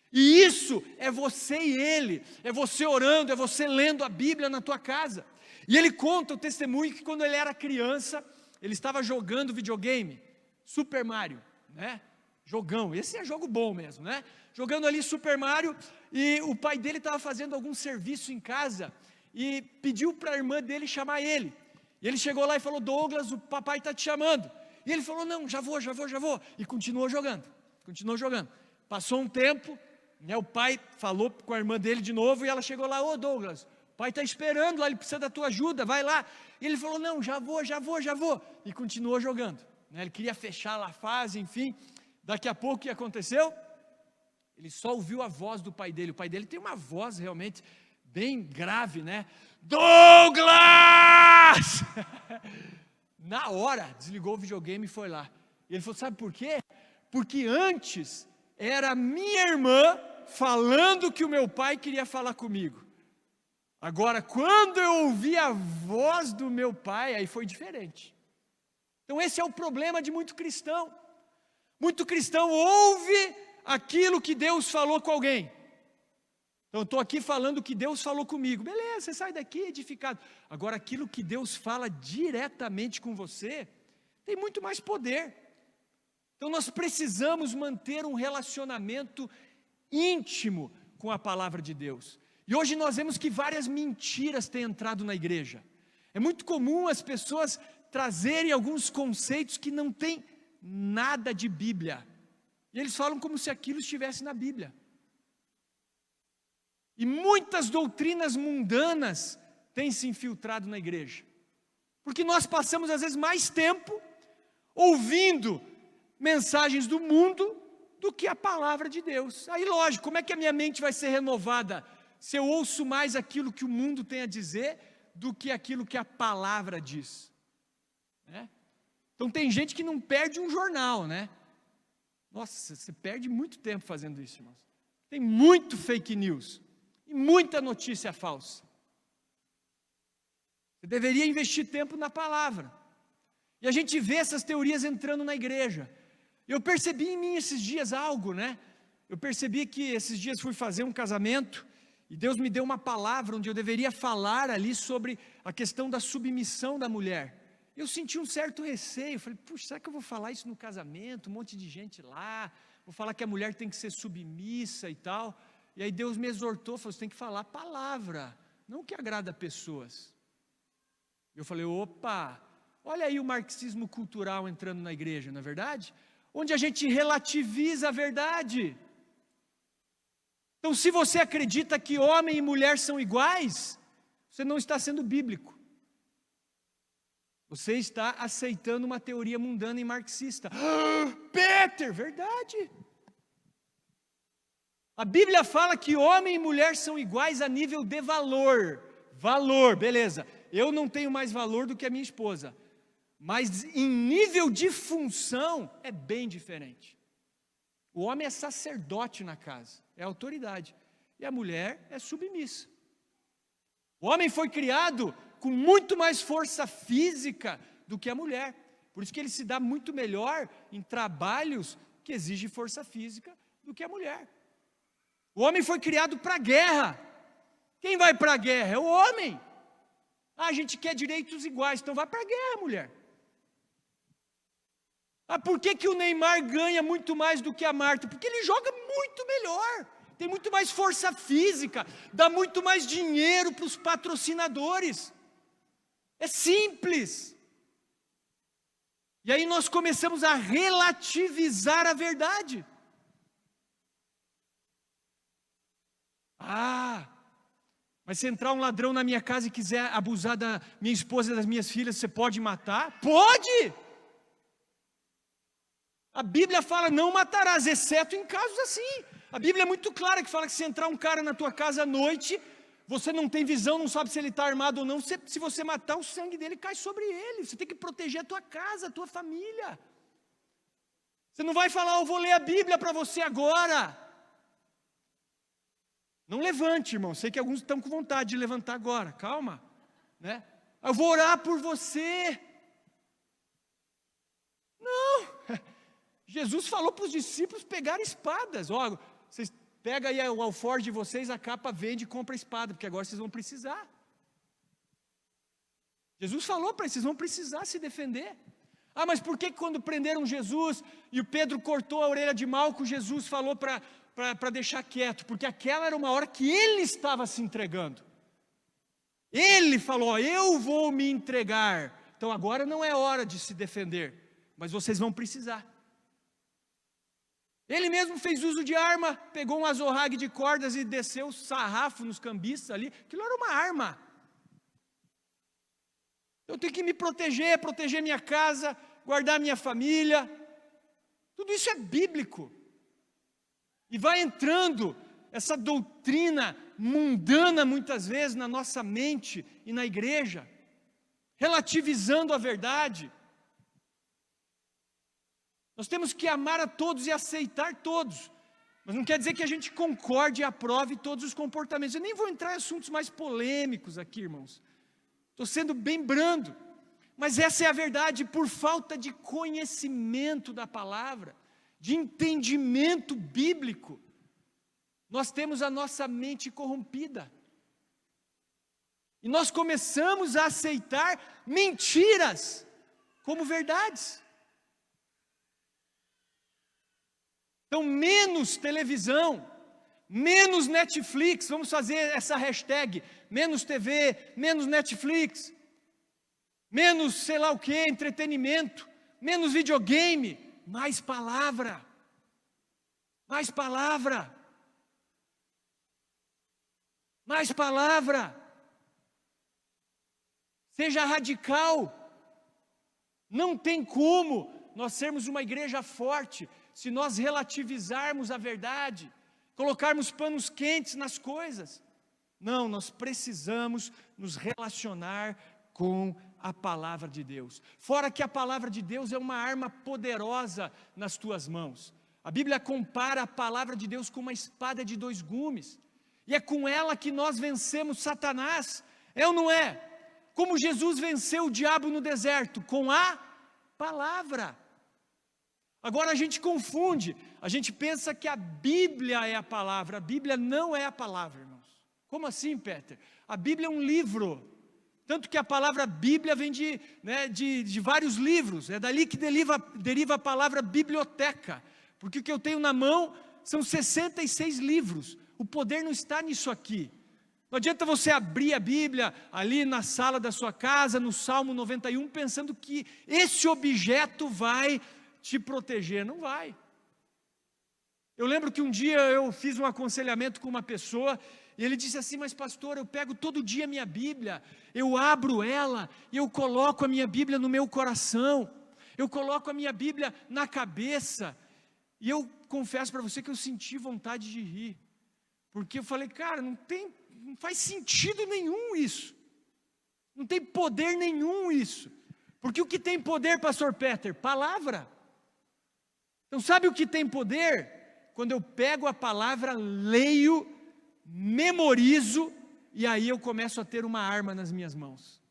A: E isso é você e Ele, é você orando, é você lendo a Bíblia na tua casa. E ele conta o testemunho que quando ele era criança, ele estava jogando videogame, Super Mario, né? Jogão, esse é jogo bom mesmo, né? Jogando ali Super Mario, e o pai dele estava fazendo algum serviço em casa, e pediu para a irmã dele chamar ele. E ele chegou lá e falou, Douglas, o papai está te chamando. E ele falou, não, já vou. E continuou jogando. Passou um tempo, né, o pai falou com a irmã dele de novo, e ela chegou lá, ô Douglas, o pai está esperando lá, ele precisa da tua ajuda, vai lá. E ele falou, não, já vou. E continuou jogando, né? Ele queria fechar lá a fase, enfim. Daqui a pouco o que aconteceu? Ele só ouviu a voz do pai dele. O pai dele tem uma voz realmente bem grave, né? Douglas! Na hora, desligou o videogame e foi lá. E ele falou, sabe por quê? Porque antes era minha irmã falando que o meu pai queria falar comigo. Agora, quando eu ouvi a voz do meu pai, aí foi diferente. Então esse é o problema de muito cristão. Muito cristão ouve aquilo que Deus falou com alguém. Então eu estou aqui falando que Deus falou comigo. Beleza, você sai daqui edificado. Agora aquilo que Deus fala diretamente com você, tem muito mais poder. Então nós precisamos manter um relacionamento íntimo com a palavra de Deus. E hoje nós vemos que várias mentiras têm entrado na igreja. É muito comum as pessoas trazerem alguns conceitos que não têm nada de Bíblia. E eles falam como se aquilo estivesse na Bíblia. E muitas doutrinas mundanas têm se infiltrado na igreja. Porque nós passamos às vezes mais tempo ouvindo mensagens do mundo do que a palavra de Deus. Aí lógico, como é que a minha mente vai ser renovada se eu ouço mais aquilo que o mundo tem a dizer do que aquilo que a palavra diz, né? Então tem gente que não perde um jornal, né? Nossa, você perde muito tempo fazendo isso, irmãos. Tem muito fake news e muita notícia falsa. Você deveria investir tempo na palavra. E a gente vê essas teorias entrando na igreja. Eu percebi em mim esses dias algo, né? Eu percebi que esses dias fui fazer um casamento e Deus me deu uma palavra onde eu deveria falar ali sobre a questão da submissão da mulher. Eu senti um certo receio, falei, puxa, será que eu vou falar isso no casamento, um monte de gente lá, vou falar que a mulher tem que ser submissa e tal. E aí Deus me exortou, falou, você tem que falar a palavra, não o que agrada pessoas. Eu falei, opa, Olha aí o marxismo cultural entrando na igreja, não é verdade? Onde a gente relativiza a verdade. Então, se você acredita que homem e mulher são iguais, você não está sendo bíblico. Você está aceitando uma teoria mundana e marxista. Peter, verdade. A Bíblia fala que homem e mulher são iguais a nível de valor. Valor, beleza. Eu não tenho mais valor do que a minha esposa. Mas em nível de função é bem diferente. O homem é sacerdote na casa, é autoridade. E a mulher é submissa. O homem foi criado com muito mais força física do que a mulher. Por isso que ele se dá muito melhor em trabalhos que exigem força física do que a mulher. O homem foi criado para a guerra. Quem vai para a guerra? É o homem. A gente quer direitos iguais, então vai para a guerra, mulher. Por que o Neymar ganha muito mais do que a Marta? Porque ele joga muito melhor, tem muito mais força física, dá muito mais dinheiro para os patrocinadores. É simples. E aí nós começamos a relativizar a verdade. Mas se entrar um ladrão na minha casa e quiser abusar da minha esposa e das minhas filhas, você pode matar? Pode! A Bíblia fala, não matarás, exceto em casos assim. A Bíblia é muito clara que fala que se entrar um cara na tua casa à noite, você não tem visão, não sabe se ele está armado ou não, se você matar, o sangue dele cai sobre ele. Você tem que proteger a tua casa, a tua família. Você não vai falar, eu vou ler a Bíblia para você agora. Não levante, irmão. Sei que alguns estão com vontade de levantar agora. Calma, né? Eu vou orar por você. Não. Jesus falou para os discípulos pegarem espadas. Ó, vocês pegam aí o alforje de vocês, a capa, vende e compra espada, porque agora vocês vão precisar. Jesus falou para eles, vocês vão precisar se defender. Mas por que quando prenderam Jesus e o Pedro cortou a orelha de Malco, Jesus falou para deixar quieto? Porque aquela era uma hora que ele estava se entregando. Ele falou, eu vou me entregar. Então agora não é hora de se defender, mas vocês vão precisar. Ele mesmo fez uso de arma, pegou um azorrague de cordas e desceu o sarrafo nos cambistas ali. Aquilo era uma arma. Eu tenho que me proteger, proteger minha casa, guardar minha família. Tudo isso é bíblico. E vai entrando essa doutrina mundana muitas vezes na nossa mente e na igreja, relativizando a verdade. Nós temos que amar a todos e aceitar todos, mas não quer dizer que a gente concorde e aprove todos os comportamentos. Eu nem vou entrar em assuntos mais polêmicos aqui, irmãos. Estou sendo bem brando, mas essa é a verdade. Por falta de conhecimento da palavra, de entendimento bíblico, nós temos a nossa mente corrompida. E nós começamos a aceitar mentiras como verdades. Então, menos televisão, menos Netflix, vamos fazer essa hashtag, menos TV, menos Netflix, menos sei lá o que, entretenimento, menos videogame, mais palavra, mais palavra, mais palavra. Seja radical. Não tem como nós sermos uma igreja forte se nós relativizarmos a verdade, colocarmos panos quentes nas coisas. Não, nós precisamos nos relacionar com a palavra de Deus. Fora que a palavra de Deus é uma arma poderosa nas tuas mãos. A Bíblia compara a palavra de Deus com uma espada de 2 gumes. E é com ela que nós vencemos Satanás. É ou não é? Como Jesus venceu o diabo no deserto? Com a palavra. Agora a gente confunde, a gente pensa que a Bíblia é a palavra. A Bíblia não é a palavra, irmãos. Como assim, Peter? A Bíblia é um livro. Tanto que a palavra Bíblia vem de vários livros. É dali que deriva a palavra biblioteca. Porque o que eu tenho na mão são 66 livros. O poder não está nisso aqui. Não adianta você abrir a Bíblia ali na sala da sua casa, no Salmo 91, pensando que esse objeto vai te proteger. Não vai. Eu lembro que um dia eu fiz um aconselhamento com uma pessoa, e ele disse assim: mas pastor, eu pego todo dia a minha Bíblia, eu abro ela, e eu coloco a minha Bíblia no meu coração, eu coloco a minha Bíblia na cabeça, e eu confesso para você que eu senti vontade de rir, porque eu falei, cara, não faz sentido nenhum isso, não tem poder nenhum isso, porque o que tem poder, pastor Peter? Palavra. Então sabe o que tem poder? Quando eu pego a palavra, leio, memorizo, e aí eu começo a ter uma arma nas minhas mãos.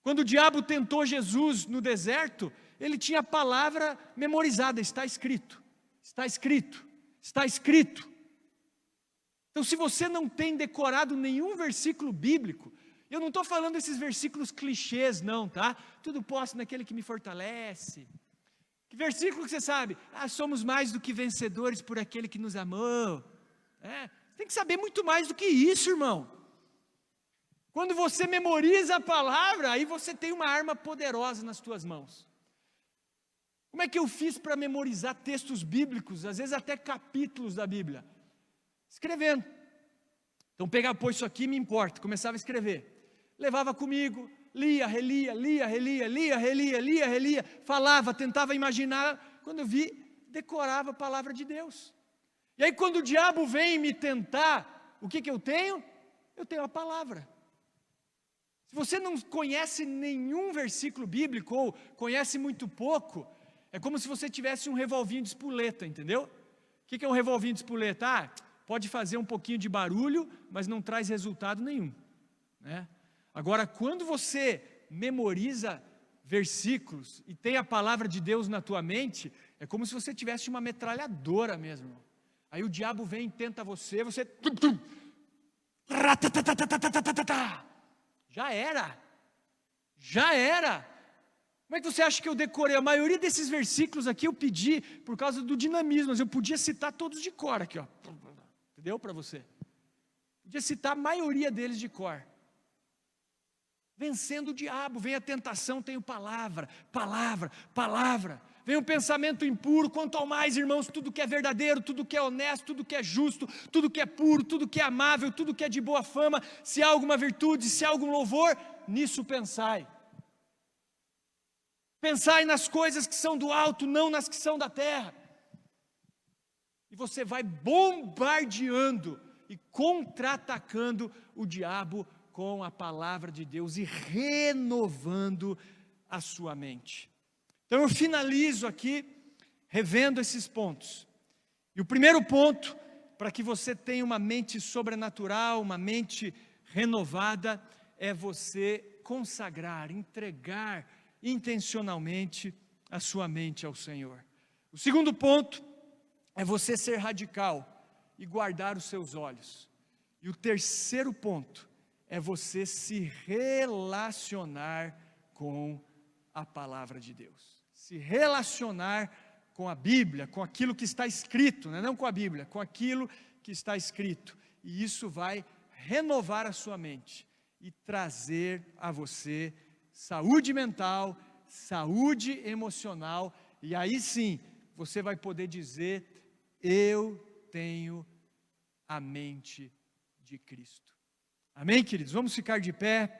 A: Quando o diabo tentou Jesus no deserto, ele tinha a palavra memorizada, está escrito, está escrito, está escrito. Então se você não tem decorado nenhum versículo bíblico, eu não estou falando esses versículos clichês não, tá? Tudo posso naquele que me fortalece. Que versículo que você sabe? Somos mais do que vencedores por aquele que nos amou. Tem que saber muito mais do que isso, irmão. Quando você memoriza a palavra, aí você tem uma arma poderosa nas tuas mãos. Como é que eu fiz para memorizar textos bíblicos, às vezes até capítulos da Bíblia? Escrevendo. Então pôs isso aqui, me importa, começava a escrever. Levava comigo, lia, relia, falava, tentava imaginar, quando eu vi, decorava a palavra de Deus. E aí quando o diabo vem me tentar, o que eu tenho? Eu tenho a palavra. Se você não conhece nenhum versículo bíblico, ou conhece muito pouco, é como se você tivesse um revolvinho de espoleta, entendeu? O que é um revolvinho de espoleta? Pode fazer um pouquinho de barulho, mas não traz resultado nenhum, né? Agora, quando você memoriza versículos e tem a palavra de Deus na tua mente, é como se você tivesse uma metralhadora mesmo. Aí o diabo vem e tenta você, já era, já era. Como é que você acha que eu decorei? A maioria desses versículos aqui eu pedi por causa do dinamismo, mas eu podia citar todos de cor aqui, ó. Entendeu para você? Podia citar a maioria deles de cor. Vencendo o diabo, vem a tentação, tenho palavra, palavra, palavra. Vem um pensamento impuro, quanto ao mais, irmãos, tudo que é verdadeiro, tudo que é honesto, tudo que é justo, tudo que é puro, tudo que é amável, tudo que é de boa fama, se há alguma virtude, se há algum louvor, nisso pensai. Pensai nas coisas que são do alto, não nas que são da terra. E você vai bombardeando e contra-atacando o diabo com a palavra de Deus e renovando a sua mente. Então eu finalizo aqui, revendo esses pontos. E o primeiro ponto, para que você tenha uma mente sobrenatural, uma mente renovada, é você consagrar, entregar intencionalmente a sua mente ao Senhor. O segundo ponto é você ser radical e guardar os seus olhos. E o terceiro ponto é você se relacionar com a palavra de Deus. Se relacionar com a Bíblia, com aquilo que está escrito, não com a Bíblia, com aquilo que está escrito. E isso vai renovar a sua mente e trazer a você saúde mental, saúde emocional, e aí sim, você vai poder dizer, eu tenho a mente de Cristo. Amém, queridos? Vamos ficar de pé.